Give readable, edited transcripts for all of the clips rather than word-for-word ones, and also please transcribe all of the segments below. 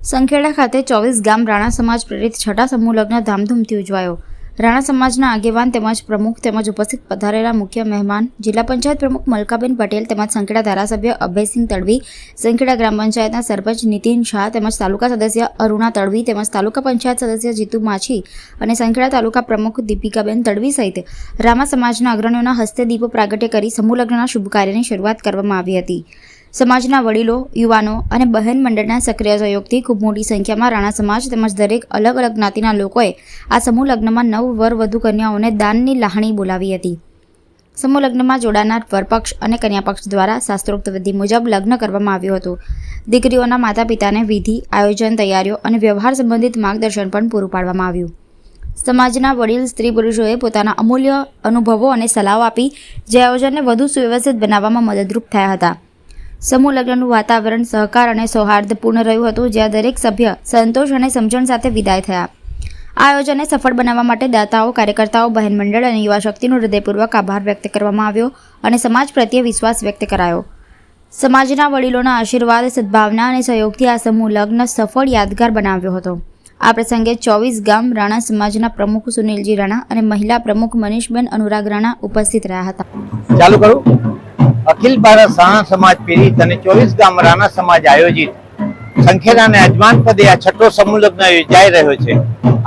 સંખેડા ખાતે 24 ગામ રાણા સમાજ પ્રેરિત છઠ્ઠા સમૂહ લગ્ન ધામધૂમથી ઉજવાયો। રાણા સમાજના આગેવાન તેમજ પ્રમુખ તેમજ ઉપસ્થિત પધારેલા મુખ્ય મહેમાન જિલ્લા પંચાયત પ્રમુખ મલકાબેન પટેલ તેમજ સંખેડા ધારાસભ્ય અભયસિંહ તડવી, સંખેડા ગ્રામ પંચાયતના સરપંચ નીતિન શાહ તેમજ તાલુકા સદસ્ય અરુણા તડવી તેમજ તાલુકા પંચાયત સદસ્ય જીતુ માછી અને સંખેડા તાલુકા પ્રમુખ દીપિકાબેન તડવી સહિત રાણા સમાજના અગ્રણીઓના હસ્તે દીપો પ્રાગટ્ય કરી સમૂહ લગ્નના શુભ કાર્યની શરૂઆત કરવામાં આવી હતી। સમાજના વડીલો, યુવાનો અને બહેન મંડળના સક્રિય સહયોગથી ખૂબ મોટી સંખ્યામાં રાણા સમાજ તેમજ દરેક અલગ અલગ જ્ઞાતિના લોકોએ આ સમૂહ લગ્નમાં નવ વર વધુ કન્યાઓને દાનની લાહણી બોલાવી હતી। સમૂહ લગ્નમાં જોડાનાર વરપક્ષ અને કન્યાપક્ષ દ્વારા શાસ્ત્રોક્ત વિધિ મુજબ લગ્ન કરવામાં આવ્યું હતું। દીકરીઓના માતા પિતાને વિધિ, આયોજન, તૈયારીઓ અને વ્યવહાર સંબંધિત માર્ગદર્શન પણ પૂરું પાડવામાં આવ્યું। સમાજના વડીલ સ્ત્રી પુરુષોએ પોતાના અમૂલ્ય અનુભવો અને સલાહો આપી જે આયોજનને વધુ સુવ્યવસ્થિત બનાવવામાં મદદરૂપ થયા હતા। સમૂહ લગ્નનું વાતાવરણ સહકાર અને સૌહાર્દપૂર્ણ રહ્યું હતું, જ્યાં દરેક સભ્ય સંતોષ અને સમજણ સાથે વિદાય થયા। આ આયોજનને સફળ બનાવવા માટે દાતાઓ, કાર્યકર્તાઓ, બહેન મંડળ અને યુવા શક્તિનો હૃદયપૂર્વક આભાર વ્યક્ત કરવામાં આવ્યો અને સમાજ પ્રત્યે વિશ્વાસ વ્યક્ત કરાયો। સમાજના વડીલોના આશીર્વાદ, સદભાવના અને સહયોગથી આ સમૂહ લગ્ન સફળ યાદગાર બનાવ્યો હતો। આ પ્રસંગે 24 ગામ રાણા સમાજના પ્રમુખ સુનિલજી રાણા અને મહિલા પ્રમુખ મનીષબેન અનુરાગ રાણા ઉપસ્થિત રહ્યા હતા। ચાલુ કરું। અખિલ ભારત રાણા સમાજ પ્રેરિત અને 24 ગામ રાણા સમાજ આયોજિત સંખેડાના યજમાન પદે આ છઠ્ઠો સમૂહ લગ્ન યોજાઈ રહ્યો છે।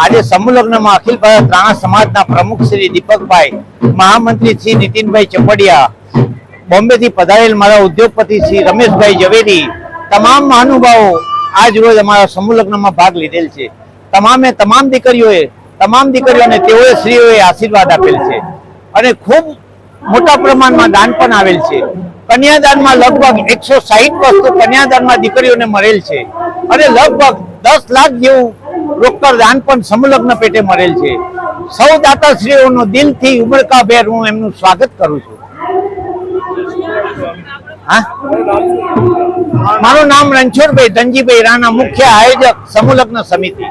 આજે સમૂહ લગ્નમાં અખિલ ભારત રાણા સમાજના પ્રમુખ શ્રી દીપકભાઈ, મહામંત્રી શ્રી નીતિનભાઈ ચપડિયા, બોમ્બેથી પધારેલ મારા ઉદ્યોગપતિ શ્રી રમેશભાઈ ઝવેરી, તમામ મહાનુભાવો આજ રોજ અમારા સમૂહ લગ્નમાં ભાગ લીધેલ છે। તમામ દીકરીઓને તેઓએ શ્રીઓએ આશીર્વાદ આપેલ છે અને ખૂબ મોટા પ્રમાણમાં દાન પણ આવેલ છે। કન્યાદાનમાં લગભગ 160 વસ્તુ કન્યાદાનમાં દીકરીઓને મળેલ છે અને લગભગ 10 લાખ જેવું રોકડ દાન પણ સમૂહ લગ્ન પેટે મળેલ છે। સૌ દાતાશ્રીઓનો દિલથી ઉમળકાભેર હું એમનું સ્વાગત કરું છું। મારું નામ રણછોડભાઈ ધનજીભાઈ રાણા, મુખ્ય આયોજક સમૂહ લગ્ન સમિતિ।